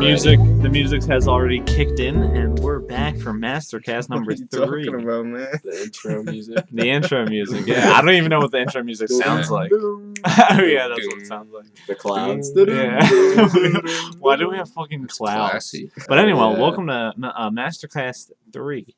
The music has already kicked in, and we're back for Mastercast number What are you 3. talking about, man? The intro music. The intro music. Yeah, I don't even know what the intro music sounds like. Oh yeah, that's what it sounds like. The clouds. Yeah. Why do we have fucking clouds? Classy. But anyway, Yeah. welcome to Mastercast 3.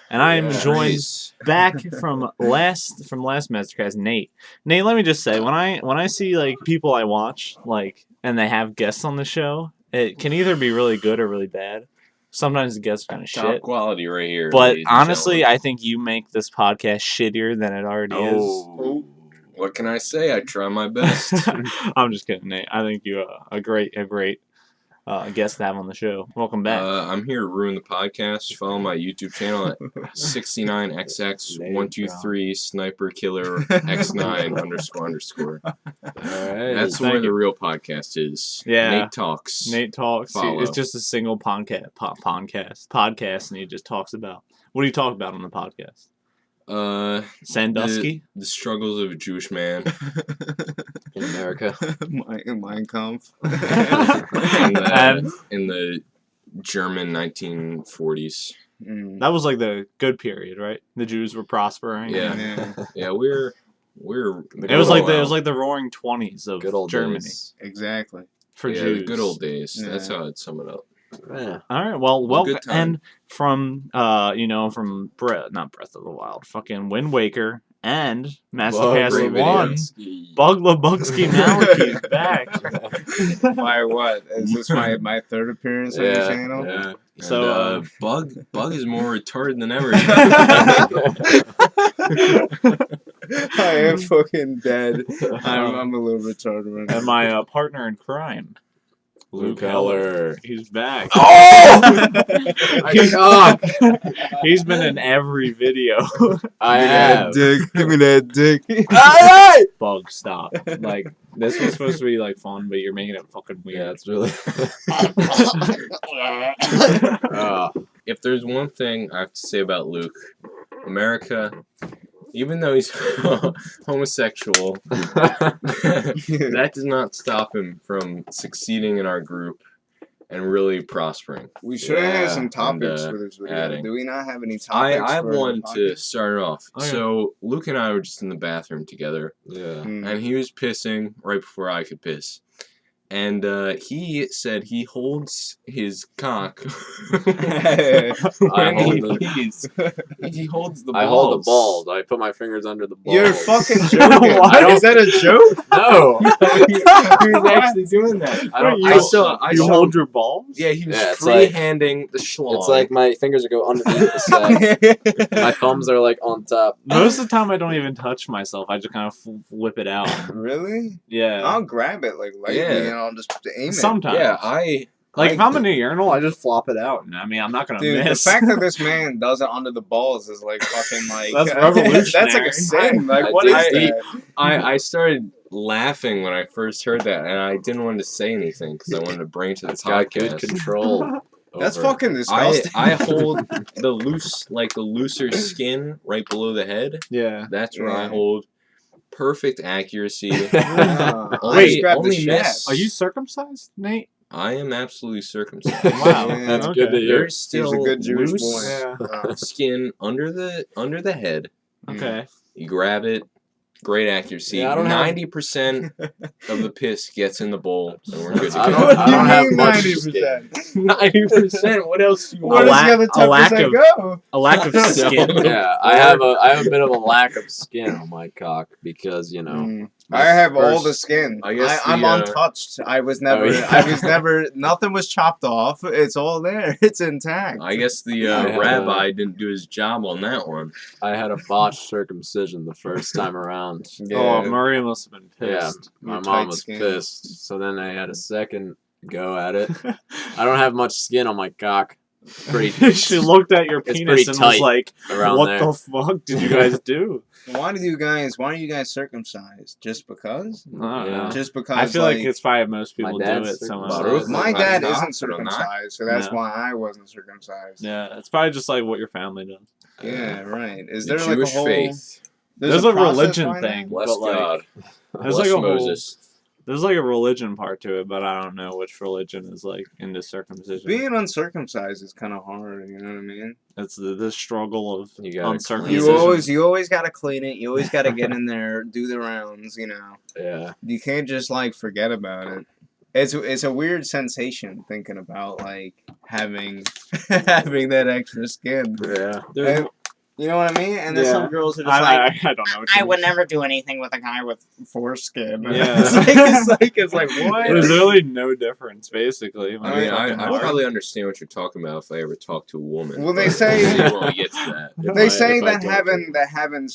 And I am joined back from last Mastercast, Nate. Nate, let me just say, when I see like people I watch, like, and they have guests on the show, it can either be really good or really bad. Sometimes the guests are kind of Top shit. quality right here. But honestly, I think you make this podcast shittier than it already is. Oh, what can I say? I try my best. I'm just kidding, Nate. I think you a great guest to have on the show. Welcome back. I'm here to ruin the podcast. Follow my YouTube channel at 69xx123 sniper killer x9 __. Alright, That's where the real podcast is. Yeah. Nate talks. Follow. It's just a single podcast, and he just talks about. What do you talk about on the podcast? Sandusky? The struggles of a Jewish man in America. Mein Kampf. in the German 1940s. That was like the good period, right? The Jews were prospering. Yeah. We're. It was like the Roaring 20s of good old Germany. days. Exactly. For yeah, Jews. the good old days. Yeah. That's how I'd sum it up. Yeah. All right. Well, welcome. good time. And from not Breath of the Wild, fucking Wind Waker and Mastercast 1, Bug Lebowski Malachi's back. My what? Is this my third appearance on the channel? Yeah. So, And, Bug is more retarded than ever. I am fucking dead. I'm a little retarded right now. And my partner in crime, Luke Heller. He's back. Oh! He's been in every video. I have. Dick. Give me that dick. Bug, stop. Like, this was supposed to be like fun, but you're making it fucking weird. Yeah, it's really. If there's one thing I have to say about Luke, America, even though he's homosexual, that does not stop him from succeeding in our group and really prospering. We should have had some And, topics for this video. adding. Do we not have any I topics? have for one the to podcast? start it off. Okay. So Luke and I were just in the bathroom together. Yeah. And he was pissing right before I could piss. And he said he holds his cock when he pees. He holds the balls. I hold the balls. I put my fingers under the balls. You're fucking joking. Is that a joke? No. He was actually doing that. I saw hold your balls? Yeah, he was Yeah, it's like- free-handing the schlong. It's like my fingers go underneath the sack. My thumbs are like on top. Most of the time, I don't even touch myself. I just kind of flip it out. Really? Yeah. I'll grab it like lightly and I'll just aim it. Sometimes. Yeah, if I'm in a urinal, I just flop it out. And I mean, I'm not gonna Dude, miss. the fact that this man does it under the balls is like fucking like That's revolutionary. That's like a sin. Like I what dig is that. that? I started laughing when I first heard that, and I didn't want to say anything because I wanted to bring it to the It's got good podcast. control. That's over- fucking disgusting. I hold the looser skin right below the head. Yeah. That's where I Yeah. hold perfect accuracy. I Only- just grabbed the only shaft. miss. Are you circumcised, Nate? I am absolutely circumcised. Wow. Yeah. That's Okay. good to hear. There's still He's a good Jewish loose boy. Yeah. skin under the head. Okay. You grab it, great accuracy. Yeah, I don't have- 90% of the piss gets in the bowl, and we're good to I go. don't- What I do you don't have mean much 90%? 90%. What else do you Where want? does the other a lack 10% of- go? A lack of skin. Yeah, I have a bit of a lack of skin on my cock because I have all first- the skin. I guess I'm the, untouched. I was never. Oh, yeah. I was never. Nothing was chopped off. It's all there. It's intact. I guess the I had rabbi didn't do his job on that one. I had a botched circumcision the first time around. Oh, Murray must have been Yeah, pissed. my Your mom tight was skin. pissed. So then I had a second go at it. I don't have much skin on my cock. Pretty She looked at your It's penis pretty and was tight like, around "What there. the fuck did you guys do?" Why are you guys circumcised? Just because? I don't Yeah. know. Just because? I feel like it's probably most My people do dad's it. So circumcised. my I'm dad not, isn't but I'm not. circumcised, so that's No. why I wasn't circumcised. yeah, it's probably just like what your family does. Yeah, right. Is The there like Jewish a whole? faith. There's a process religion behind that? thing. Bless but like, God. There's Bless like a whole. Moses. There's like a religion part to it, but I don't know which religion is like into circumcision. Being uncircumcised is kind of hard. You know what I mean? It's the struggle of You gotta uncircumcision. You always gotta clean it. You always gotta get in there, do the rounds. You know, Yeah. you can't just like forget about it. It's a weird sensation thinking about like having having that extra skin. Yeah. And, you know what I mean? And there's Yeah. some girls who are just like, I don't know. What you I mean. would never do anything with a guy with foreskin. Yeah. it's like what? There's really no difference, basically. when I mean, you're I fucking hard. probably understand what you're talking about if I ever talk to a woman. Well, they but say- we'll see when we get to that. They If say I that don't- having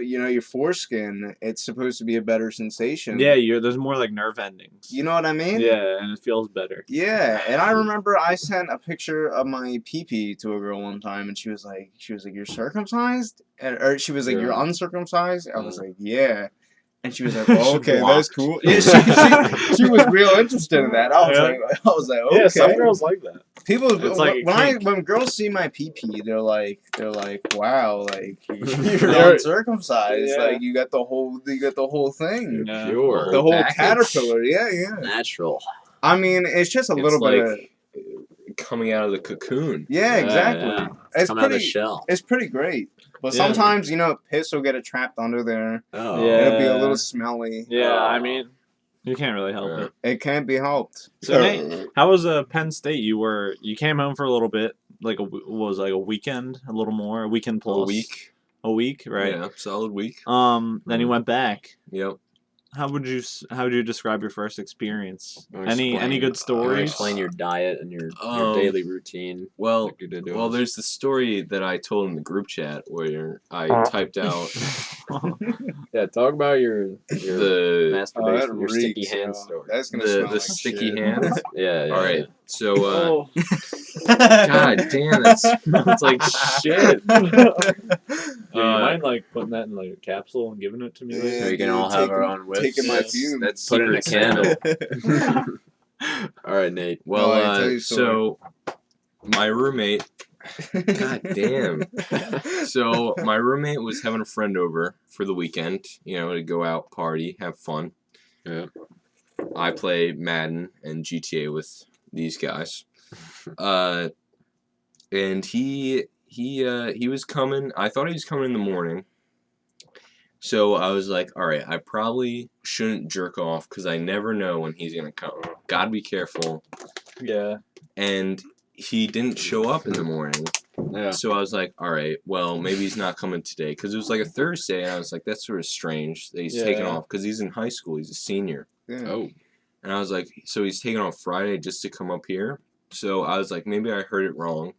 you know, your foreskin, it's supposed to be a better sensation. Yeah, there's more like nerve endings. You know what I mean? Yeah, and it feels better. Yeah, and I remember I sent a picture of my pee-pee to a girl one time, and she was like, "You're circumcised?" Or she was like, Yeah. "You're uncircumcised?" I was Yeah. like, "Yeah." And she was like, "Oh, okay, that's Blocked. cool." Yeah, she was real interested in that. I was like, "Okay." Yeah, some girls like that. People, It's like a kink. when girls see my pee-pee, they're like, "Wow, like you're They're- uncircumcised. Yeah. Like you got the whole thing, Yeah. Pure. the whole package. caterpillar." Yeah. Natural. I mean, it's just a It's little bit. like coming out of the cocoon. Yeah, exactly. Yeah. It's Come out of the pretty. shell. It's pretty great. But Yeah. sometimes, you know, piss will get it trapped under there. Oh. Yeah. It'll be a little smelly. Yeah, I mean, you can't really help Yeah. it. It can't be helped. So Nate, how was Penn State? You came home for a little bit, like a weekend, a little more, a weekend plus, a week, right? Yeah, solid week. Then you went back. Yep. How would you describe your first experience? Wanna Any explain- good wanna stories? Explain your diet and your Um, daily routine. Well, like you did to well, us. there's the story that I told in the group chat where I typed out Yeah, talk about your the masturbation, your sticky reeks, hand yo. story. That's gonna smell the like sticky shit. hands. Yeah, yeah. All right. So, Oh. God damn, that smells like shit. Do you mind like putting that in like a capsule and giving it to me? Yeah, later? So we can dude, all have our taking- own whiffs. taking my That's- fumes. that's Put it in a secret candle. All right, Nate. Well, No, I tell you a so my roommate. God damn. So my roommate was having a friend over for the weekend. You know, to go out, party, have fun. Yeah. I play Madden and GTA with these guys. And he was coming. I thought he was coming in the morning. So I was like, all right, I probably shouldn't jerk off because I never know when he's gonna come. Gotta be careful. Yeah. And he didn't show up in the morning. Yeah. So I was like, all right, well, maybe he's not coming today because it was like a Thursday, and I was like, that's sort of strange that he's taking Yeah. off because he's in high school. He's a senior. Yeah. Oh. And I was like, so he's taking off Friday just to come up here? So I was like, maybe I heard it wrong.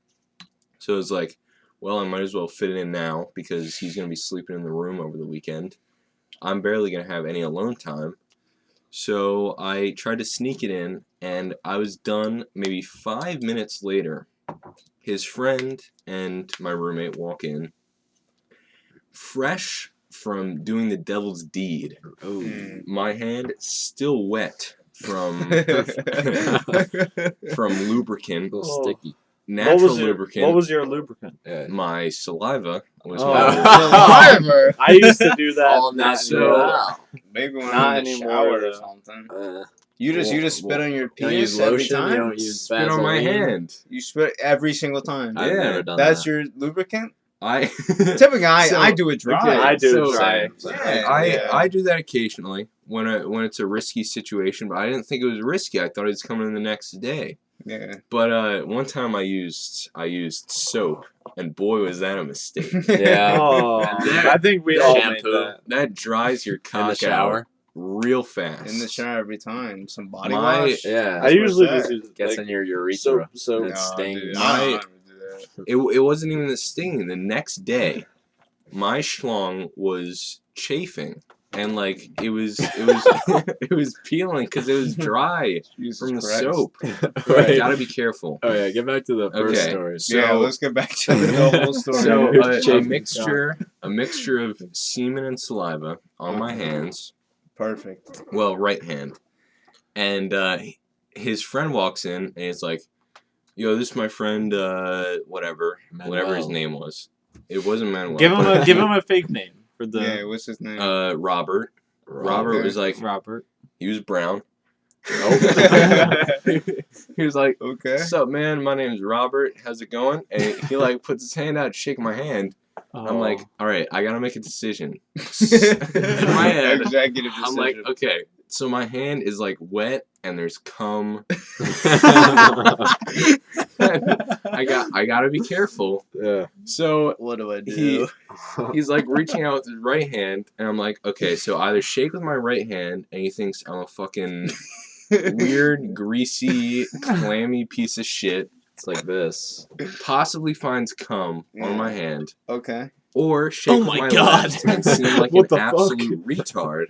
So it was like, well, I might as well fit it in now because he's going to be sleeping in the room over the weekend. I'm barely going to have any alone time. So I tried to sneak it in, and I was done maybe 5 minutes later. His friend and my roommate walk in, fresh from doing the devil's deed. Oh. Mm. My hand still wet from from lubricant, A little Oh. sticky. natural lubricant. What was your lubricant? Yeah. My saliva was Oh. my Saliva. I used to do that. All that. So- Maybe when Not I'm in the anymore, shower or though. something. You just spit Well, on your You don't penis use every lotion. time. You don't use spit on my Vaseline? hand. You spit every single time. I've Yeah, never done That's that. your lubricant. I Typically, So- I do it dry. Okay, I do So- it dry. Yeah. I do that occasionally when it's a risky situation, but I didn't think it was risky. I thought it was coming in the next day. Yeah. But one time I used soap, and boy was that a mistake. Yeah. Oh, That- I think we all made Shampoo. that. That dries your In the cock shower. out real fast. In the shower every time. Some body My- wash. Yeah. I usually that. just use Gets like, in your urethra. soap. And it stings. dude, My- I don't ever do that. It wasn't even the stinging. The next day, my schlong was chafing, and like it was it was peeling because it was dry Jesus from the Christ. soap. Right. Gotta be careful. Oh yeah, get back to the first Okay. story. So- Yeah, let's get back to the whole story. So a Chafing mixture of semen and saliva on my hands. Perfect. Well, right hand, and his friend walks in and he's like, "Yo, this is my friend. Whatever his Manuel. name was. It wasn't Manuel. Give him but- a give him a fake name for the Yeah, what's his name? Robert. Robert was like, Robert. He was brown. Nope. He was like, Okay. "What's up, man? My name's Robert. How's it going?" And he like puts his hand out, to shake my hand. I'm like, all right, I gotta make a decision. In my head, Executive decision. I'm like, okay, so my hand is like wet and there's cum. I gotta be careful. Yeah. So what do I do? he's like reaching out with his right hand, and I'm like, okay, so either shake with my right hand, and he thinks I'm a fucking weird, greasy, clammy piece of shit. It's like this. Possibly finds cum on my hand. Okay. Or shake Oh with my my God. left and seem like What an the fuck? absolute retard.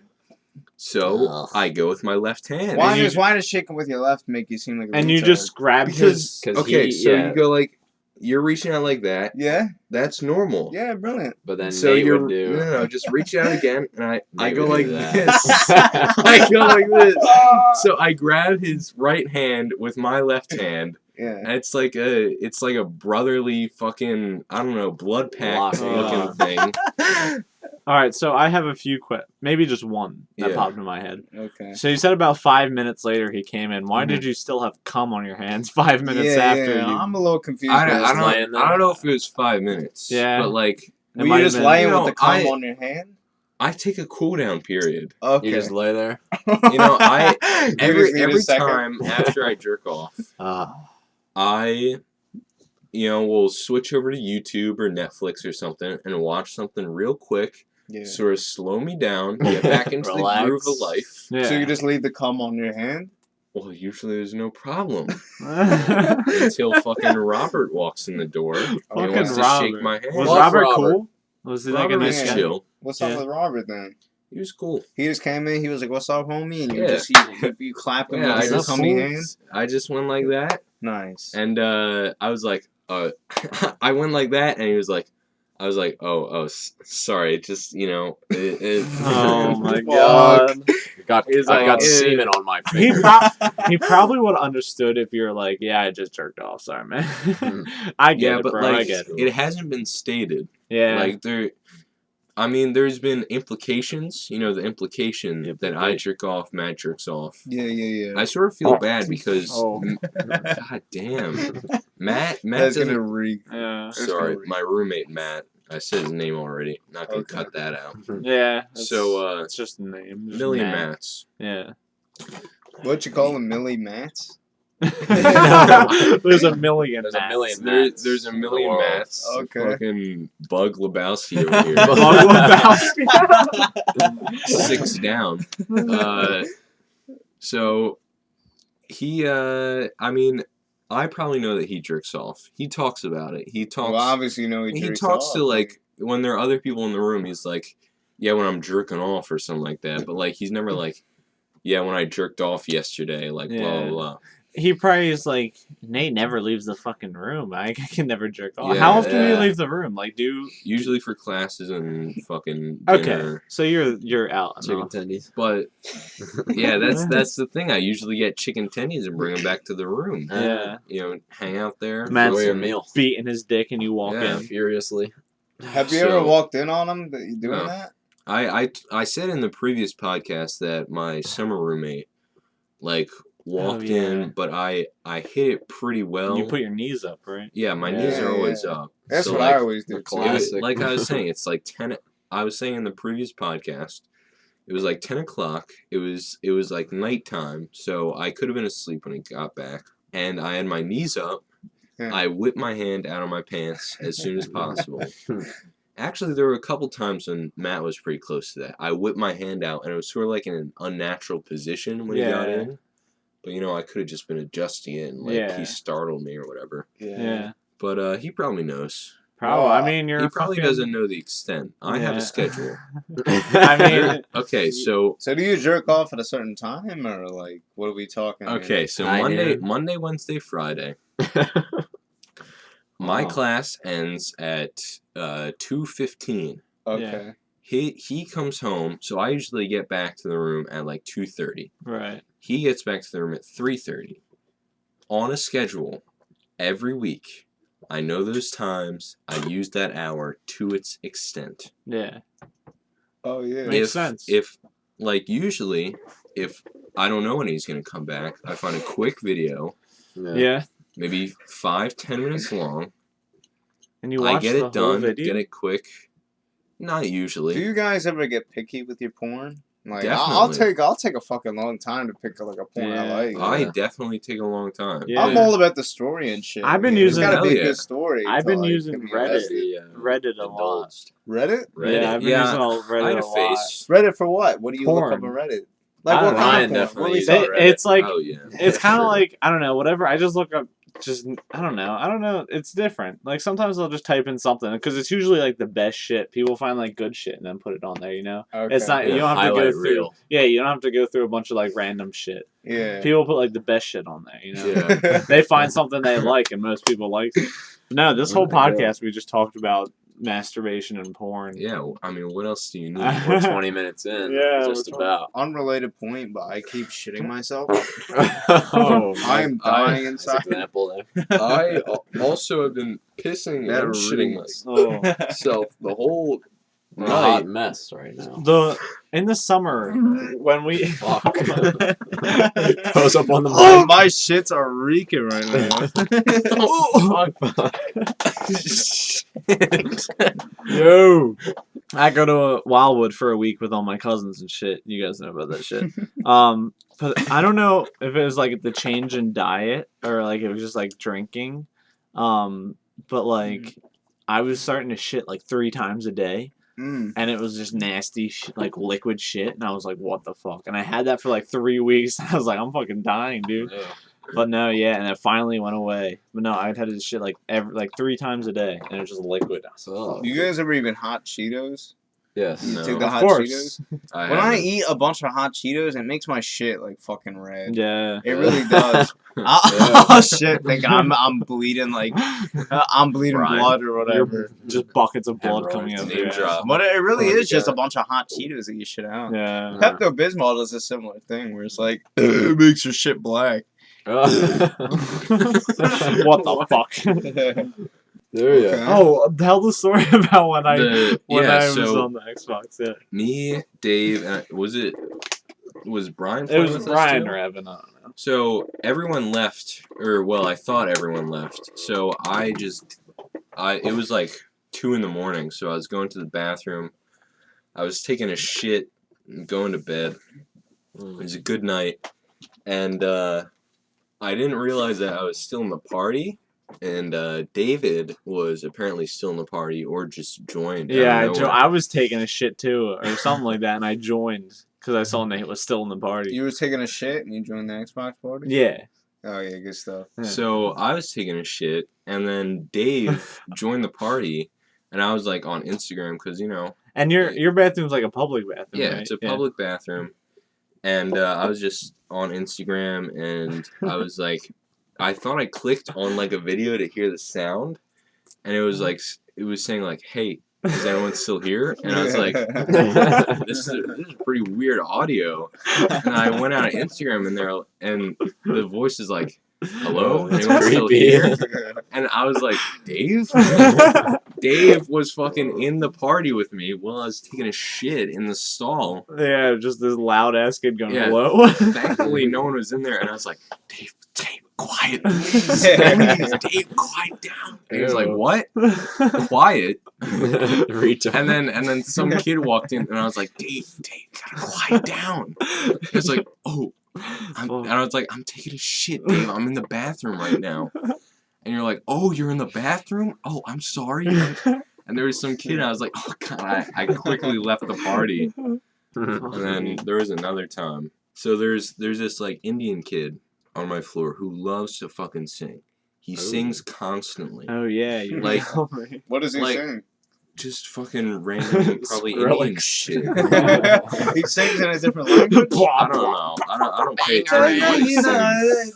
So Ugh. I go with my left hand. Why you- does shaking with your left make you seem like a And you retard? just grab his. Because okay, so you go like you're reaching out like that. Yeah. That's normal. Yeah. Brilliant. But then So Nate you're would do. no, just reach out again, and I Nate go would like do that. this. I go like this. So I grab his right hand with my left hand. Yeah. And it's like a brotherly fucking, I don't know, blood pact Locking looking up. thing. All right, so I have a few maybe just one that Yeah. popped in my head. Okay. So you said about 5 minutes later he came in. Why did you still have cum on your hands 5 minutes after you? I'm a little confused. I by this. laying there. don't know if it was 5 minutes. Yeah. But like, It Were might you have just been- laying You know, with the cum I- on your hand? I take a cool down period. Okay. You just lay there. You know, You just need a every second? time after I jerk off, I will switch over to YouTube or Netflix or something and watch something real quick, Yeah. sort of slow me down, get back into the Relax. groove of life. Yeah. So you just leave the cum on your hand? Well, usually there's no problem until fucking Robert walks in the door and Fucking wants to Robert. shake my hand. Was Love Robert Robert. cool? Was he like a Robert nice was man. guy? chill. What's Yeah. up with Robert then? He was cool. He just came in. He was like, "What's up, homie?" And you Yeah. just you clapped him Yeah, I with your just- cummy hand. I just went like that, Nice. and I was like, I went like that, and he was like, I was like, sorry, just Oh my Fuck. god. He's I like, got "Eh." semen on my He, finger. he probably would have understood if you're like, yeah, I just jerked off. Sorry, man. I get Yeah, it, but bro. I like, get it. it hasn't been stated. Yeah. Like there's been implications. You know, the implication that I jerk off, Matt jerks off. Yeah. I sort of feel bad because, Oh. god damn, Matt That's doesn't. gonna reek. yeah. Sorry, my roommate Matt. I said his name already. Not gonna Okay. cut that out. Yeah. It's, So, it's just a name. Just Million Matt. Matts. Yeah. What you call them, Millie Mats? There's a million. There's a Matts. million Matts There's a in the million world. Matts. Okay. Fucking Bug Lebowski over here. Bug Lebowski. 6 down. So he, I mean, I probably know that he jerks off. He talks about it. He talks. Well, obviously, you know he he jerks talks off. to like when there are other people in the room. He's like, yeah, when I'm jerking off or something like that. But like, he's never like, yeah, when I jerked off yesterday. Like blah Yeah. blah blah. He probably is like, Nate never leaves the fucking room. I can never jerk off. Yeah, How often do you yeah. leave the room? Like, Usually for classes and fucking Okay, dinner. so you're out. Chicken enough. tendies. But yeah, that's the thing. I usually get chicken tendies and bring them back to the room. Yeah. You know, hang out there. Matt's Enjoy your fucking- meal beating his dick and you walk Yeah. in. furiously. Have you So- ever walked in on him that you doing No. that? I said in the previous podcast that my summer roommate like walked yeah. in, but I hit it pretty well. You put your knees up, right? Yeah, my knees are always Yeah. up. That's So, what like, I always do. the too. it was- classic. like I was saying, it's like 10. I was saying in the previous podcast, it was like 10 o'clock. It was like nighttime, so I could have been asleep when he got back. And I had my knees up. Yeah. I whipped my hand out of my pants as soon as possible. Actually, there were a couple times when Matt was pretty close to that. I whipped my hand out, and it was sort of like in an unnatural position when he got Yeah. in. But, you know, I could have just been adjusting it, and, like, Yeah. he startled me or whatever. Yeah. But he probably knows. Probably. I mean, He you're probably fucking- doesn't know the extent. I have Yeah. a schedule. I mean, Okay, so So do you jerk off at a certain time, or like what are we talking? here? okay, so I do. Monday, Wednesday, Friday. My Wow. class ends at 2:15. Okay. He comes home, so I usually get back to the room at like 2:30. right. He gets back to the room at 3:30. On a schedule, every week. I know those times. I use that hour to its extent. Yeah. Oh yeah. Makes sense. If like usually, if I don't know when he's gonna come back, I find a quick video, Yeah. maybe 5-10 minutes long. And you watch I get the it whole done, video? get it quick. Not usually. Do you guys ever get picky with your porn? Like, Definitely. I'll take a fucking long time to pick like a porn I like. I Yeah. definitely take a long time. Yeah. I'm all about the story and shit. I've been There's using- gotta be Hell a yeah. good story. I've to, been like, using get me Reddit. invested. Reddit a lot. Reddit? Reddit. Yeah, I've been using I Reddit had a a lot. face. Reddit for what? What do you Porn. look up on Reddit? I Like, what don't kind know. Ryan of porn? What definitely are we uses They- talking Reddit. it's like- oh yeah. It's kind of like, I don't know, whatever. I just look up, just, I don't know. It's different. Like, sometimes I'll just type in something, because it's usually, like, the best shit. People find, like, good shit and then put it on there, you know? Okay. It's not, you Yeah, don't have to go highlight through, reel. yeah, you don't have to go through a bunch of, like, random shit. Yeah. People put, like, the best shit on there, you know? Yeah. They find something they like, and most people like it. But no, this whole There you go. podcast, we just talked about masturbation and porn. Yeah. I mean, what else do you need? We're 20 minutes in. Yeah, Just we're about. Unrelated point, but I keep shitting myself. Oh, I am dying Nice inside. example there. I also have been pissing That and shitting reeks. oh. myself the whole We're in a hot night. mess right now. In the summer when we Fuck. Goes up on the Oh, mic. my shits are reeking right now. Yo, I go to Wildwood for a week with all my cousins and shit. You guys know about that shit. But I don't know if it was like the change in diet or like it was just like drinking. But like I was starting to shit like 3 times a day. And it was just nasty, like liquid shit, and I was like, "What the fuck?" And I had that for like 3 weeks. I was like, "I'm fucking dying, dude." Yeah. But no, yeah, and it finally went away. But no, I'd had this shit like 3 times a day, and it was just liquid. I was like, Oh. "Fuck." You guys ever even hot Cheetos? Yes. You No. take the Of hot course. Cheetos? I When I haven't. eat a bunch of hot Cheetos, it makes my shit like fucking red. Yeah. It really does. Oh shit! Thinking I'm bleeding like I'm bleeding Brian. blood or whatever. Just buckets of blood coming Hemorrhoids. out of Name your ass. drop. But it really Oh, is just yeah. a bunch of hot Cheetos that you shit out. Yeah. Pepto Bismol does a similar thing where it's like it makes your shit black. What the fuck? There you Okay. Oh, tell the story about when I Yeah, was so on the Xbox. Yeah. me, Dave, and was Brian It playing was with us Brian too? or Evan. I don't know. So everyone left, or well, I thought everyone left. So it was like 2 a.m. So I was going to the bathroom. I was taking a shit and going to bed. It was a good night, and I didn't realize that I was still in the party. And David was apparently still in the party, or just joined. Yeah, out of nowhere. I was taking a shit too, or something like that, and I joined because I saw Nate was still in the party. You was taking a shit and you joined the Xbox party? Yeah. Oh yeah, good stuff. Yeah. So I was taking a shit, and then Dave joined the party, and I was like on Instagram because And your bathroom's like a public bathroom. yeah, right? it's a public bathroom, and I was just on Instagram, and I was like, I thought I clicked on like a video to hear the sound, and it was like it was saying like, "Hey, is anyone still here?" And I was like, this is pretty weird audio. And I went out on Instagram and the voice is like, "Hello, That's anyone still creepy. here?" And I was like, "Dave?" Dave was fucking in the party with me while I was taking a shit in the stall. Yeah, just this loud ass kid going, Yeah. "Hello." Thankfully, no one was in there, and I was like, "Dave, quiet, please, please, Dave, quiet down." And he was like, "What? Quiet?" Retard. And then some kid walked in, and I was like, Dave, gotta quiet down. He was like, "Oh," and I was like, "I'm taking a shit, Dave. I'm in the bathroom right now." And you're like, "Oh, you're in the bathroom? Oh, I'm sorry." And there was some kid, and I was like, "Oh God!" I quickly left the party. And then there was another time. So there's this like Indian kid on my floor who loves to fucking sing. He sings constantly. Oh yeah, you Like- told me. What does he Like- sing? Just fucking random, probably Indian Skrillex. shit. He sings in a different language. I don't know. I don't pay attention to what he sings.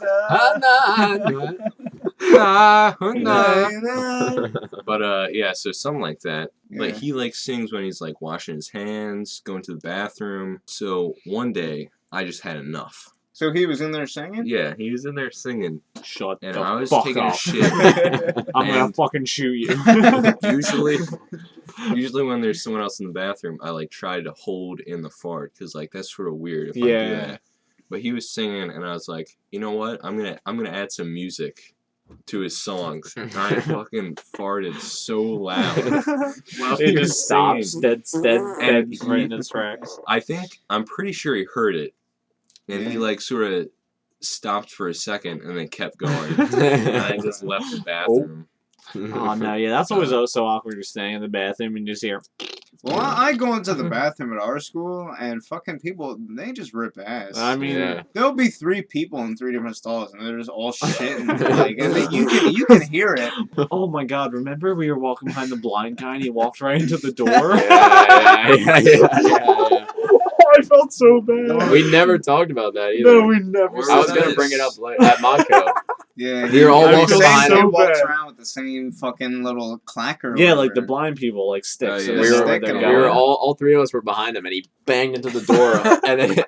But yeah, so something like that. But Yeah. he like sings when he's like washing his hands, going to the bathroom. So one day I just had enough. So he was in there singing? Yeah, he was in there singing, Shut and the I was fuck taking up. a shit. I'm gonna and- fucking shoot you. Usually when there's someone else in the bathroom, I like try to hold in the fart because like that's sort of weird if I do Yeah. that. but he was singing, and I was like, you know what? I'm gonna add some music to his songs. And I fucking farted so loud. While He he was just stops singing. dead And right he- in his tracks. I'm pretty sure he heard it, and he Yeah. like sort of stopped for a second and then kept going. And I just left the bathroom. Oh no, yeah, that's always so awkward. You're staying in the bathroom and you just hear. Well, I go into the bathroom at our school, and fucking people, they just rip ass. I mean, Yeah. There'll be 3 people in 3 different stalls, and they're just all shitting. Like, and then you can hear it. oh my god! Remember we were walking behind the blind guy and he walked right into the door. Yeah. I felt so bad. We never talked about that either. No, we never. Where I was was gonna this? bring it up later at Modco. Yeah, We were all I walking feel behind so He him. walks bad. around with the same fucking little clacker. or Yeah, like the whatever. blind people, like sticks. Oh, and yeah. they We know were, where Stick they're and we were going. all 3 of us were behind him, and he banged into the door,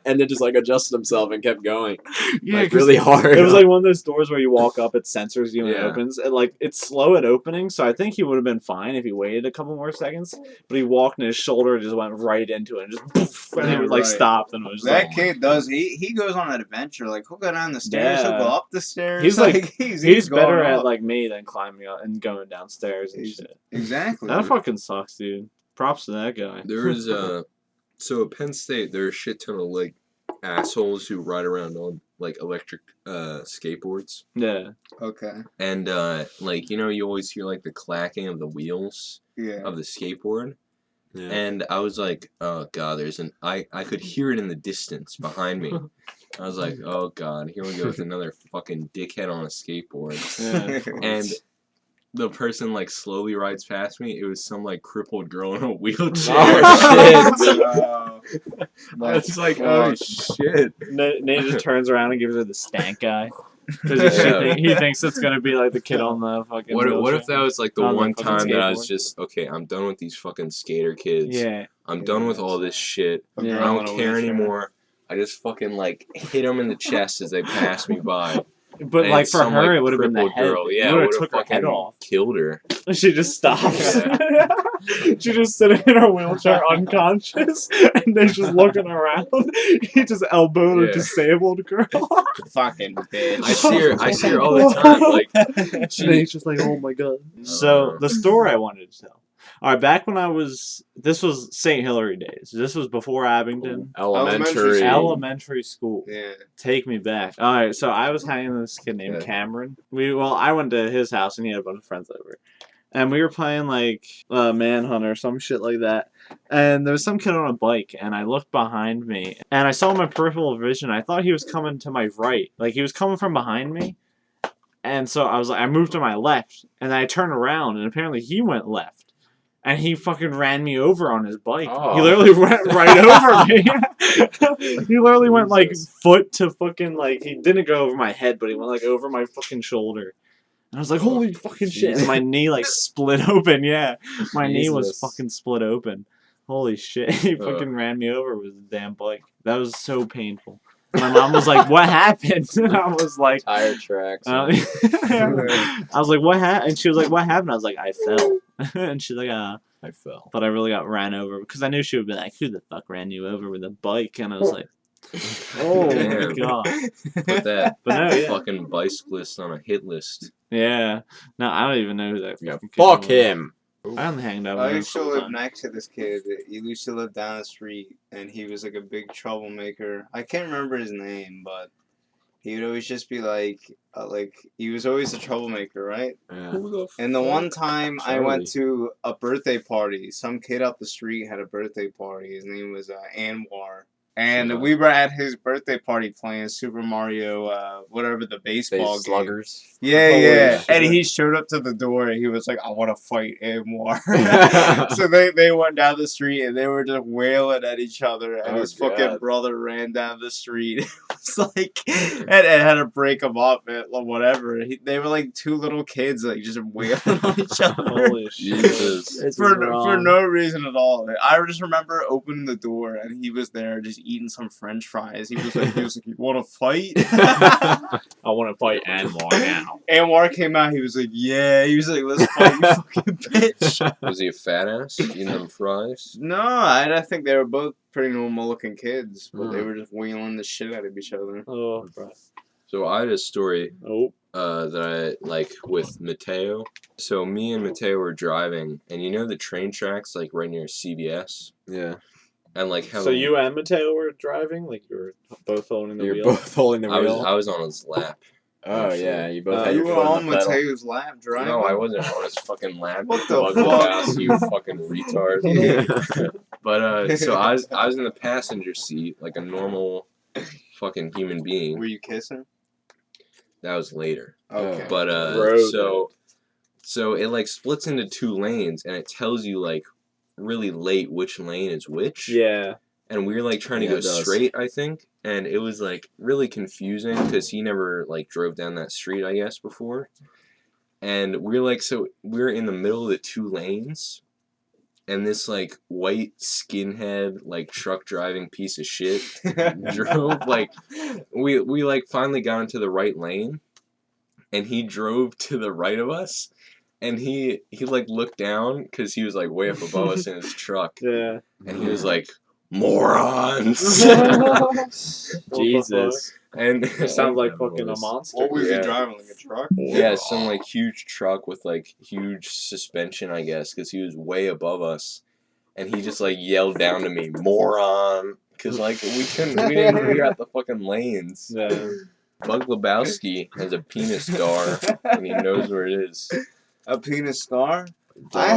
and then just like adjusted himself and kept going, Yeah, like 'cause really hard. it was like one of those doors where you walk up, it censors you and it Yeah. opens. And like it's slow at opening, so I think he would have been fine if he waited a couple more seconds. But he walked and his shoulder just went right into it, and just poof, and he was like Right. stopped and it was That like, kid does. He goes on an adventure. Like he'll go down the stairs. Yeah. He'll go up the stairs. He's like- he's going better at up. like me than climbing up and going downstairs and He's- shit. Exactly. That fucking sucks, dude. Props to that guy. There was so at Penn State there are a shit ton of like assholes who ride around on like electric skateboards. Yeah. Okay. And like you always hear like the clacking of the wheels Yeah. of the skateboard. Yeah. And I was like, oh god, I could hear it in the distance behind me. I was like, oh god, here we go with another fucking dickhead on a skateboard. Yeah. And the person like slowly rides past me. It was some like crippled girl in a wheelchair. Oh, shit. Wow. I was like, oh shit. Nate just turns around and gives her the stank guy. Because Yeah. he thinks it's going to be like the kid on the fucking What if wheelchair. that was like the On the one fucking time that I was skateboard. just okay? I'm done with these fucking skater kids. Yeah. I'm done with all this shit. Yeah. I Girl don't in a care wheelchair. anymore. I just fucking like hit them in the chest as they pass me by. But And like for some, her, like, it would have been the crippled head. girl. Yeah, you would have would've took her head fucking off. Killed her. She just stops. Yeah. She's just sitting in her wheelchair unconscious, and they're just looking around. He just elbowed a Yeah. disabled girl. Fucking bitch. I see her all the time. Like And he's just like, oh my god. So the story I wanted to tell. All right, back when this was St. Hilary days. This was before Abington. Elementary. Elementary school. Yeah. Take me back. All right, so I was hanging with this kid named Yeah. Cameron. I went to his house and he had a bunch of friends over, and we were playing like Manhunt or some shit like that. And there was some kid on a bike, and I looked behind me, and I saw my peripheral vision. I thought he was coming to my right, like he was coming from behind me. And so I was like, I moved to my left, and then I turned around, and apparently he went left. And he fucking ran me over on his bike. Oh. He literally went right over me. He literally went like Jesus. foot to fucking like he didn't go over my head, but he went like over my fucking shoulder. And I was like, holy fucking shit. And my knee like split open, yeah. My knee was Jesus. fucking split open. Holy shit. He fucking ran me over with his damn bike. That was so painful. My mom was like, what happened? And I was like, Tire tracks. I was like, what happened? And she was like, what happened? I was like, I fell. And she's like, I fell. but I really got ran over because I knew she would be like, who the fuck ran you over with a bike? And I was like, oh my Damn. god. Put that But no, yeah. fucking bicyclist on a hit list. Yeah. No, I don't even know who that Yeah, fucking kid fuck was. him. I only hanged out with I him a used to couple live times. next to this kid. He used to live down the street, and he was like a big troublemaker. I can't remember his name, but he would always just be like he was always a troublemaker, right? Yeah. And the one time I went Charlie. to a birthday party, some kid up the street had a birthday party. His name was Anwar. And Yeah. we were at his birthday party playing Super Mario, whatever the baseball Face game. sluggers. Yeah, Holy yeah. shit. And he showed up to the door and he was like, I want to fight Anwar. So they went down the street and they were just wailing at each other. And Oh, his fucking God. brother ran down the street. It's like, and had to break him up and whatever. They were like two little kids, like just wailing on each other. Holy shit. Jesus. This For is wrong. no reason at all. I just remember opening the door and he was there just eating some French fries. He was like, "You want to fight?" I want to fight Anwar now. Anwar came out. He was like, "Yeah." He was like, "Let's fight, you fucking bitch." Was he a fat ass eating them fries? No, I think they were both pretty normal looking kids, but they were just wheeling the shit out of each other. Oh, bro. So I had a story Oh. that I like with Mateo. So me and Mateo were driving, and you know the train tracks like right near CVS, Yeah. and like how So you and Mateo were driving? Like you were both holding the You're wheel? both holding the I wheel. was on his lap. Oh yeah, you both had You your were foot on on the pedal. Mateo's lap driving. No, I wasn't on his fucking lap. What the Bug fuck? Lebowski, you fucking retard. But so I was in the passenger seat like a normal fucking human being. Were you kissing? That was later. Okay. But Road. so it like splits into 2 lanes, and it tells you like really late which lane is which. Yeah. And we were like trying to Yeah, go it does. straight, I think, and it was like really confusing because he never like drove down that street, I guess, before. And we were like, so we were in the middle of the 2 lanes, and this like white skinhead like truck driving piece of shit drove like we like finally got into the right lane, and he drove to the right of us, and he like looked down because he was like way up above us in his truck, Yeah. and he was like, morons. Jesus. And It sounds like fucking a monster. What was Yeah. he driving? Like a truck? Yeah, some like huge truck with like huge suspension, I guess, because he was way above us, and he just like yelled down to me, "Moron!" Because like we didn't figure out the fucking lanes. Yeah. Bug Lebowski has a penis scar, and he knows where it is. A penis scar? Duh. I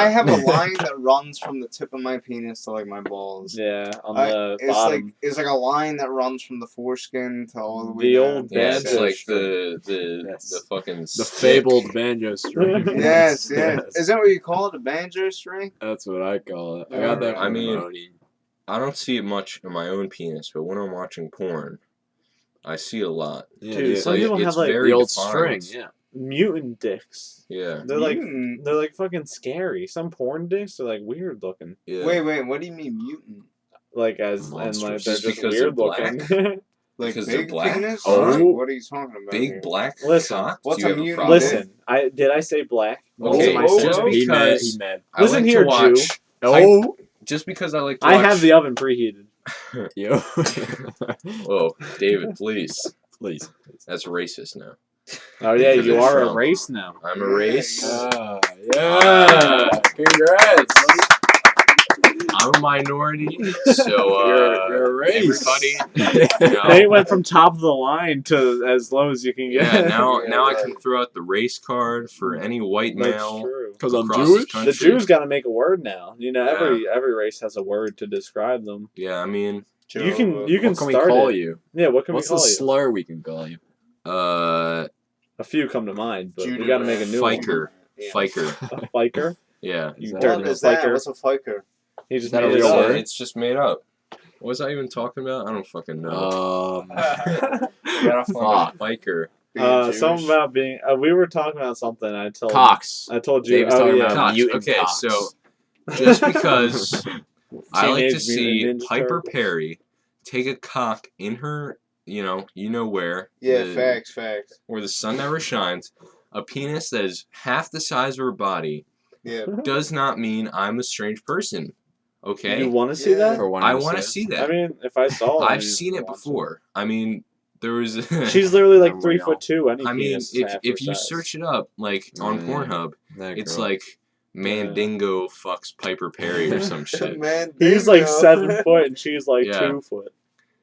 have a line that runs from the tip of my penis to like my balls. Yeah. On the It's bottom. it's like a line that runs from the foreskin to all the way The down. old Yeah, banjo it's like string. Yes. the fucking The stick. fabled banjo string. Yes, yes. Is that what you call it? A banjo string? That's what I call it. I got that I from mean- Moni. I don't see it much in my own penis, but when I'm watching porn, I see a lot. Yeah, Dude, the, some Like, people it's have like very the old defined. string. Yeah. mutant dicks. Yeah. They're like Mutant? they're like fucking scary. Some porn dicks are like weird looking. Yeah. Wait, what do you mean mutant? Like and like Monstrous. they're Just just because weird they're looking. Like Because they're big black? penis? Oh. What are you talking about? Big here? black Listen, cock? what's Do you a have mutant problem? Listen, did I say black? Okay, What am I saying? just He because mad. I Listen like here, to watch, Jew. Oh, just because I like to I watch. have the oven preheated. yo. Whoa, David, please. Please. That's racist now. Oh yeah, Because you of are Trump. a race now. I'm a race. Yeah. Congrats. I'm a minority, so You're a race. everybody. You know, They went from top of the line to as low as you can get. yeah, now I can throw out the race card for any white That's male. true. Because I'm across Jewish? this country. The Jews got to make a word now. You know, Yeah. every race has a word to describe them. Yeah, I mean, You can What can we start call it. you? Yeah, what can What's we the call you? slur we can call you? A few come to mind, but we got to make a new Fiker. Yeah. Fiker. one. A fiker. Yeah. You What dirty What is that? fiker. What's a fiker? He just Is that a made it real up. word? It's just made up. What was I even talking about? I don't fucking know. You gotta Fuck. Biker. Something about being. We were talking about something. I told. Cox. I told you. Dave was Oh talking yeah. about Cox. mutant Okay, cocks. so just because I like to Teenage see Mutant Ninja Piper Turtles. Perry take a cock in her, you know where. Yeah, the- facts. Where the sun never shines. A penis that is half the size of her body Yeah. does not mean I'm a strange person. Okay? You want to see Yeah. that? For one I of want to us, see I that. mean, if I saw it, I've seen it before. I mean, there was. She's literally like I'm 3'2". Any I mean, penis is half if her you size. search it up, like on Yeah. Pornhub, that it's girl. like Mandingo fucks Piper Perry or some shit. Man, He's there you like go. 7 foot and she's like Yeah. 2 foot.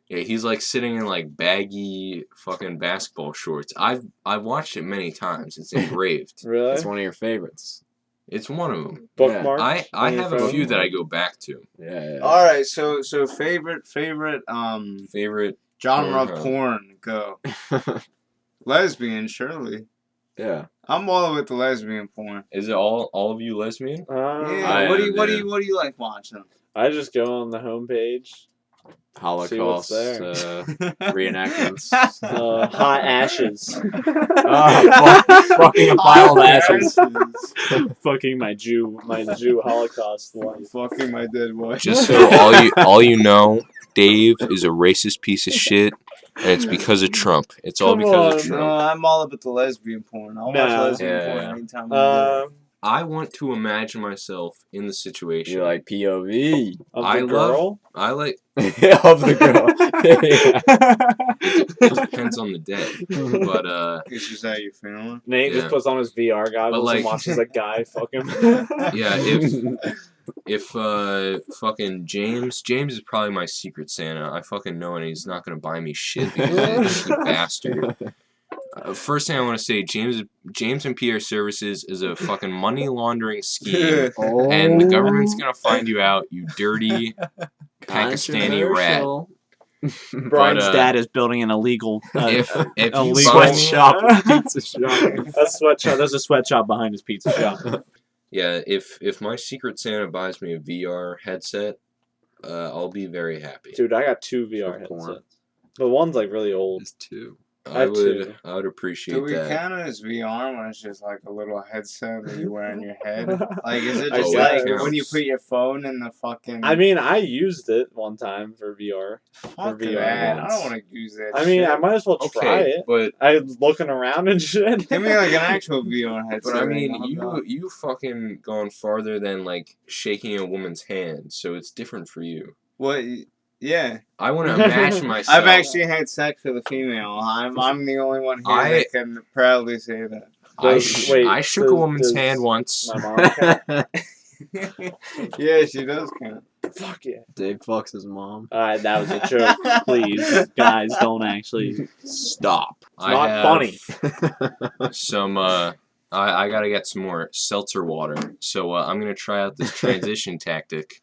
Yeah, he's like sitting in like baggy fucking basketball shorts. I've watched it many times. It's engraved. Really? That's one of your favorites. It's one of them. Bookmark? I on your have a phone? few that I go back to. Yeah. All right, so favorite Favorite genre of Pornhub. porn. Go. Lesbian, surely. Yeah. I'm all with the lesbian porn. is it all of you lesbian? Yeah. I What do am, you like watching? I just go on the homepage. Holocaust there. reenactments. Hot ashes. Fucking a pile of ashes. Fucking my Jew Holocaust wife. Fucking my dead wife. Just so all you know, Dave is a racist piece of shit, and it's because of Trump. It's all Come because on, of Trump. No, I'm all about the lesbian porn. I'll watch Nah. lesbian Yeah, porn yeah. anytime I I want to imagine myself in the situation. You like POV of I the love- girl. I like. of the girl. It depends on the day, but It's just how you feeling. Nate Yeah. just puts on his VR goggles like- and watches a guy fuck him. yeah, if fucking James is probably my secret Santa. I fucking know, and he's not gonna buy me shit because he's a cheap bastard. First thing I want to say, James and PR Services is a fucking money laundering scheme, and the government's gonna find you out, you dirty Pakistani rat. Controversial. Brian's But, dad is building an illegal If you illegal buy me- sweatshop. Pizza shop. A sweatshop. There's a sweatshop behind his pizza shop. Yeah, if my secret Santa buys me a VR headset, I'll be very happy. Dude, I got 2 VR For porn. headsets. The one's like really old. There's 2. I have two. I would appreciate Do we that. count it as VR when it's just like a little headset that you wear on your head? Like, is it I just guess. like when you put your phone in the fucking... I mean, I used it one time for VR. fuck VR that. I once. don't want to use that I mean, shit. I might as well try Okay, it. but I was looking around and shit. Give me like an actual VR headset. But I mean, and I'll go. you fucking gone farther than like shaking a woman's hand, so it's different for you. What? Yeah. I want to imagine myself. I've actually had sex with a female. I'm the only one here that can proudly say that. I Wait, shook a woman's hand once. My mom count? Yeah, she does count. Fuck yeah. Dave fucks his mom. Alright, that was a joke. Please, guys, don't actually. Stop. It's not funny. Some I gotta get some more seltzer water. So I'm gonna try out this transition tactic.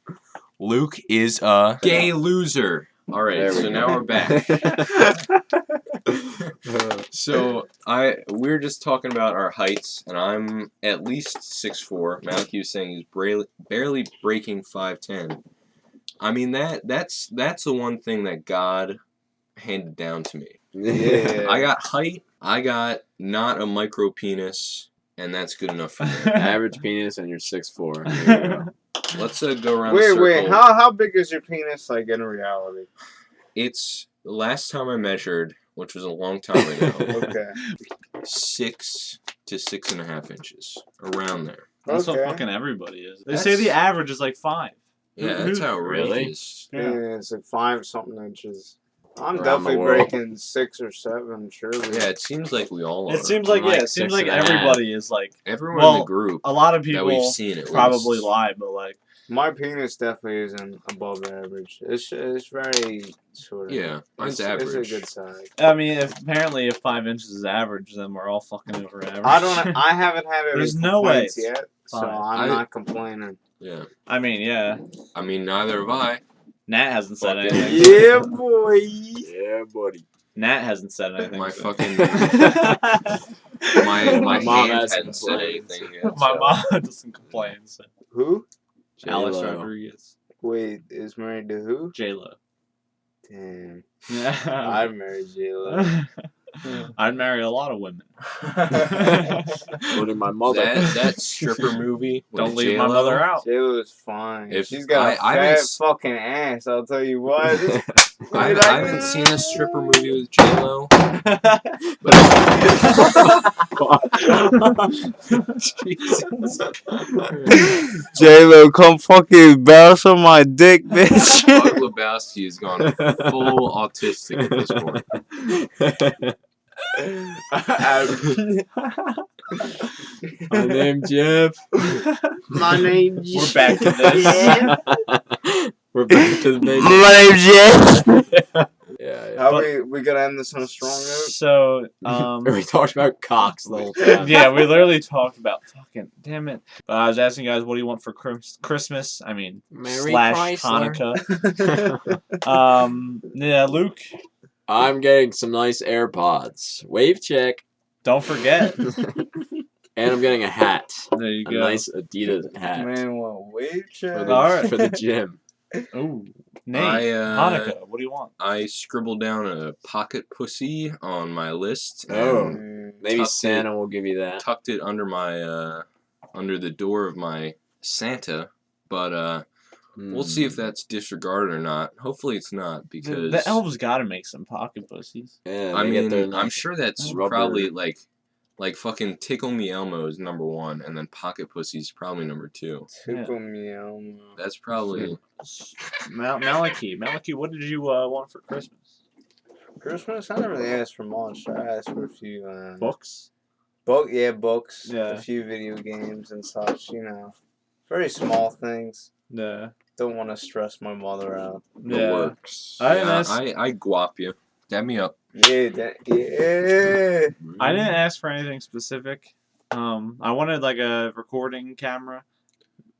Luke is a gay loser. All right, There we so go. now we're back. So we're just talking about our heights, and I'm at least 6'4". Malky was saying he's barely breaking 5'10". I mean that's the one thing that God handed down to me. Yeah. I got height. I got not a micro penis, and that's good enough for me. Average penis and you're 6'4". There you go. Let's go around the circle. Wait. How big is your penis like in reality? It's the last time I measured, which was a long time ago. Okay. 6 to 6.5 inches, around there. That's what Okay. fucking everybody is. They That's- say the average is like 5. Yeah, Who- that's who- outrageous. Yeah, it's like 5-something inches. I'm Around definitely the world. breaking 6 or 7, surely. Yeah, it seems like we all are. It seems like, I'm like it seems 6 like and a half. everybody is like, Everyone in well, the group a lot of that we've people seen at probably least. lie, but like, My penis definitely isn't above average. It's very sort of. Yeah, mine's it's average. a good size. I mean, if 5 inches is average, then we're all fucking over average. I haven't had any There's no way complaints it's yet, so fine. I'm not complaining. Yeah. I mean, yeah. I mean, neither have I. Nat hasn't said Fuck anything. Yeah, boy. Yeah, buddy. Nat hasn't said anything. My so. fucking my My mom hand hasn't hadn't said complained. anything yet. My so- mom doesn't complain. So. Who? Alex J-Lo. Rodriguez. Wait, is married to who? J-Lo. Damn. Yeah. I'd marry J-Lo. I'd marry a lot of women. Including my mother. That stripper movie. with Don't leave my J-Lo, mother out. J-Lo's fine. If She's got a I haven't fat s- fucking ass, I'll tell you what. I haven't seen a stripper movie with J Lo. J-Lo, come fucking bounce on my dick, bitch. Doug Lebowski has gone full autistic at this point. My name Jeff. My name's We're back to this. We're back to the main. My name's Jeff. Yeah. How we gonna end this on a strong note? So, We talked about cocks the whole time. yeah, we literally talked about fucking damn it. I was asking you guys, what do you want for Christmas? I mean, Merry slash Chrysler. Hanukkah. Yeah, Luke, I'm getting some nice AirPods. Wave check. don't forget. And I'm getting a hat. There you A go. nice Adidas hat. Man, what wave For check? the, Alright. for the gym. Ooh, Nate, Hanukkah. What do you want? I scribbled down a pocket pussy on my list. Oh. And Maybe Tucked Santa will give you that. tucked it under my under the door of my Santa. But We'll see if that's disregarded or not. Hopefully it's not, because The elves gotta make some pocket pussies. Yeah, I they get their mean, I'm nice sure that's rubber- probably like fucking Tickle Me Elmo is number 1, and then Pocket Pussy's probably number 2. Tickle me, Elmo. That's probably Malachi, what did you want for Christmas? Christmas? I never really asked for much. I asked for a few. Books. Books. Yeah. A few video games and such. Very small things. Yeah. Don't want to stress my mother out. the Yeah. works. I didn't yeah, ask. I guap you. Dab me up. Yeah. I didn't ask for anything specific. I wanted like a recording camera,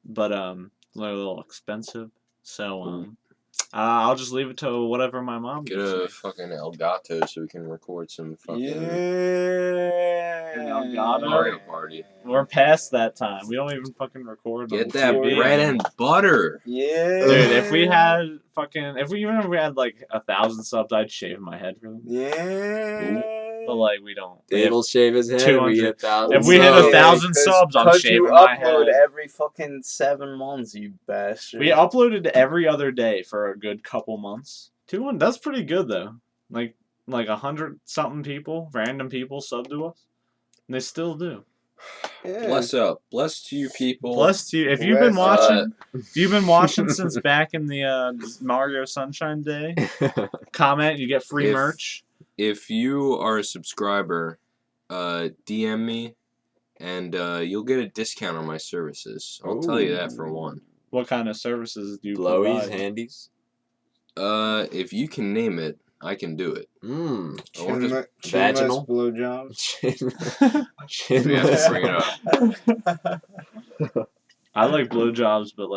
but it's a little expensive. So I'll just leave it to whatever my mom Get gives a me. fucking Elgato so we can record some fucking Yeah. Elgato? Mario Party. We're past that time. We don't even fucking record. on Get that TV bread anymore. and butter. Yeah. Dude, if we had if we had like 1,000 subs, I'd shave my head for them. Yeah. But like we don't. We have- Dave'll shave his head. 200. We get 1,000. If we hit subs. 1,000 subs, I'm shaving you my upload head. every fucking 7 months, you bastard. We uploaded every other day for a good couple months. 200. That's pretty good though. Like 100-something people, random people, sub to us. And they still do. Yeah. Bless up. Bless to you people. Bless you. If you've been Bless- watching, since back in the Mario Sunshine Day, comment. You get free If- merch. If you are a subscriber, DM me, and you'll get a discount on my services. I'll tell you that for one. What kind of services do you Blowies, provide? handies. If you can name it, I can do it. Mmm. Or just vaginal? blowjobs. we have to bring it up. I like blowjobs, but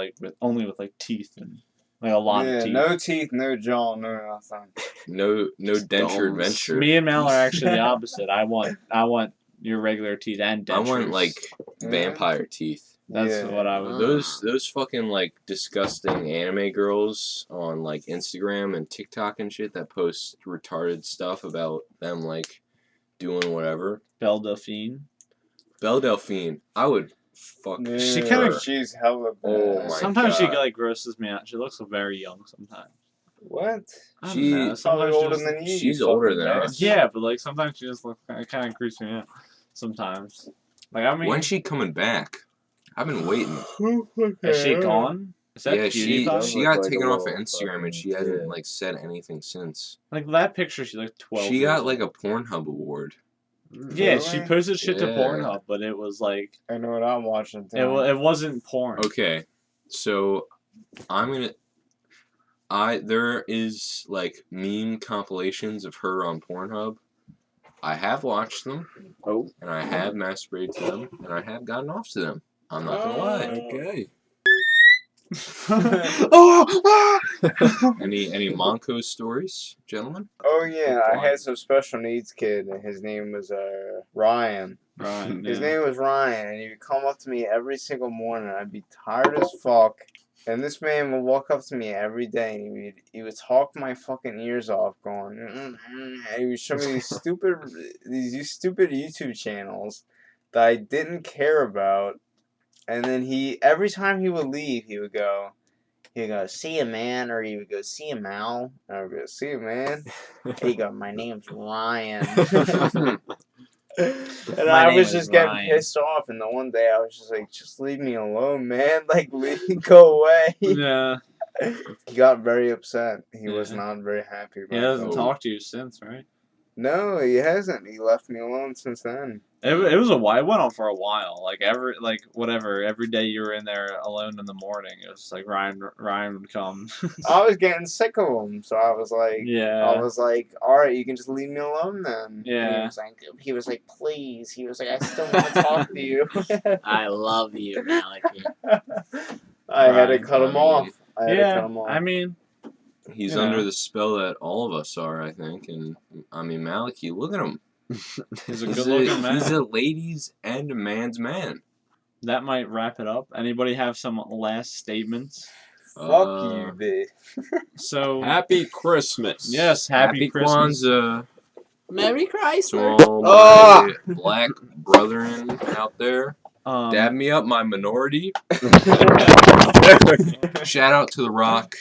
only with teeth and a lot of teeth. No teeth, no jaw, no nothing. No denture Stones. adventure. Me and Mal are actually the opposite. I want your regular teeth and I dentures. want vampire teeth. That's what I would. Those fucking disgusting anime girls on Instagram and TikTok and shit that post retarded stuff about them doing whatever. Belle Delphine. Belle Delphine, I would fuck. Yeah, She kinda- she's hella bad. Oh my Sometimes she God. grosses me out. She looks very young sometimes. What? I don't She- know. Probably Sometimes she older just- than you. she's you older fucking than us. bastard. Yeah, but sometimes she just looks kind of creeps me out. Sometimes. When's she coming back? I've been waiting. Is she gone? Is that Yeah, she PewDiePie? she Look got like a taken off of little Instagram and she fucking hasn't kid. said anything since. That picture, she's 12. She years got old. a Pornhub award. Yeah, she Really? posted shit to Yeah. Pornhub, but it was I know what I'm watching. Too. it wasn't porn. Okay, so there is meme compilations of her on Pornhub. I have watched them. Oh. And I have masturbated to them, and I have gotten off to them. I'm not gonna lie. Okay. Any Monco stories, gentlemen? Oh yeah, I had some special needs kid, and his name was Ryan. Right. His name was Ryan, and he would come up to me every single morning. I'd be tired as fuck, and this man would walk up to me every day, and he would talk my fucking ears off, going, and he would show me these stupid YouTube channels that I didn't care about, and then every time he would leave, he would go, see ya, man, or he would go, see ya, Mal, and I would go, see ya, man. He'd go, my name's Ryan. And My I name was is just getting Ryan. pissed off, and the one day I was just like, just leave me alone, man. Go away. Yeah. He got very upset. He was Yeah. not very happy about He hasn't it. talked to you since, right? No, he hasn't. He left me alone since then. It was a while. It went on for a while. Every day you were in there alone in the morning. It was Ryan would come. I was getting sick of him, so I was like, Yeah. all right, you can just leave me alone then. Yeah. And he was like, please. He was like, I still want to talk to you. I love you, Malachi. I had to Right. cut him off. I had to cut Yeah. him off. I mean, He's Yeah. under the spell that all of us are, I think. And I mean, Malachi, look at him. he's a good-looking man. He's a ladies' and a man's man. That might wrap it up. Anybody have some last statements? Fuck you, bitch. So Happy Christmas. yes, happy Christmas. Kwanzaa Merry to Chrysler. all my black brethren out there. Dab me up, my minority. Shout out to The Rock.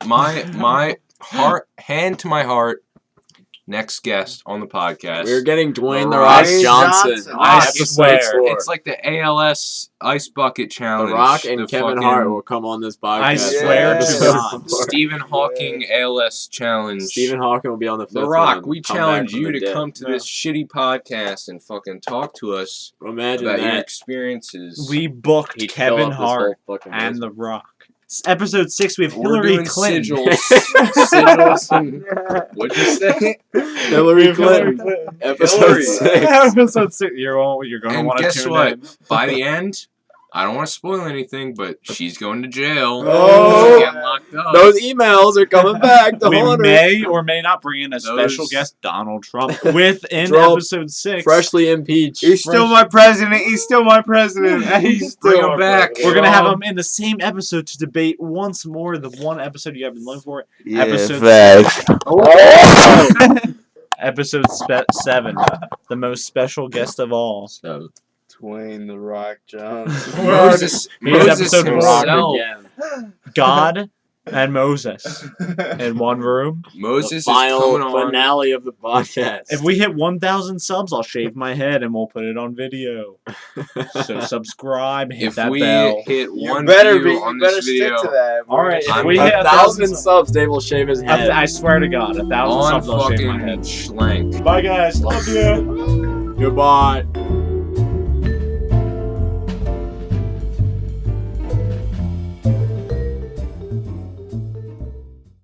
My heart, hand to my heart. Next guest on the podcast. We're getting Dwayne The The Rock Rock Johnson. Johnson. I Episode swear. 4. It's like the ALS Ice Bucket The Challenge. Rock and the Kevin fucking Hart will come on this podcast. I swear Yeah. to God. Stephen Hawking ALS Challenge. Stephen Hawking will be on the fifth The Rock, one. we Come back challenge from you the to dead. come to this shitty podcast and fucking talk to us Imagine about your that. experiences. We booked He'd fill Kevin up this whole Hart fucking and list. The Rock. Episode 6, we have We're Hillary doing Clinton. sigils and what'd you say? Hillary Clinton. Episode Hillary. 6. Episode 6. You're going to And want to guess tune what? in. By the end, I don't want to spoil anything, but she's going to jail. Oh. She's getting locked up. Those emails are coming back to We haunt her. may or may not bring in a special Those- guest, Donald Trump, within Trump. episode 6. Freshly impeached. He's still my president. He's still my president. He's still Bring him my back. president. We're going to have him in the same episode to debate once more the one episode you have been looking for. Yeah, Episode facts. Episode 7, the most special guest of all. So, Dwayne The Rock Johnson. Moses, Here's Moses episode himself. again. God and Moses in one room. Moses The is coming final on. finale of the podcast. If we hit 1,000 subs, I'll shave my head and we'll put it on video. So subscribe, hit If that we bell. hit You one better view be. on You better this stick video to that. All right, if I'm we a hit 1,000 subs, Dave will shave his head. I swear to God, 1,000 on subs, I'll shave my fucking head. schlank. Bye, guys. Love you. Goodbye.